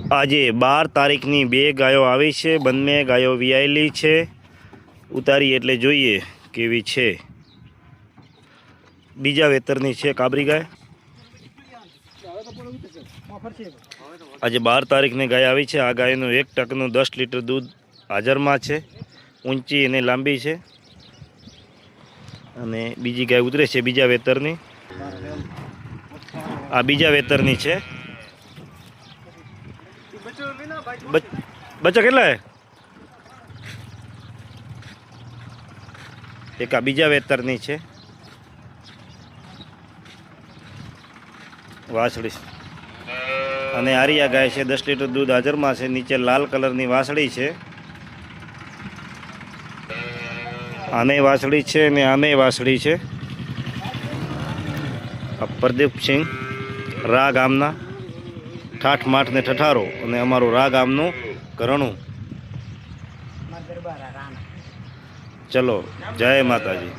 આજે 12 તારીખની 2 ગાયો આવી છે। બંને ગાયો વિયાયેલી છે। ઉતારી એટલે જોઈએ કેવી છે। બીજા વેતરની છે કાબરી ગાય। આજે 12 તારીખની ગાય આવી છે। આ ગાયનું 1 ટકનું 10 લીટર દૂધ હાજરમાં છે। ઊંચી અને લાંબી છે। અને બીજી ગાય ઉતરે છે બીજા વેતરની। આ બીજા વેતરની છે। બચ્ચા કેટલા હે? એક આ બીજા વેતરની છે વાસળી। અને આરિયા ગાય છે 10 લીટર દૂધ હાજરમાં છે। નીચે લાલ કલરની વાસળી છે। આને વાસળી છે અને આને વાસળી છે। આ પ્રદીપસિંહ રા ગામના ઠાઠ માઠ ને ઠઠારો અને અમારું રા ગામનું ઘરણું। ચલો જય માતાજી।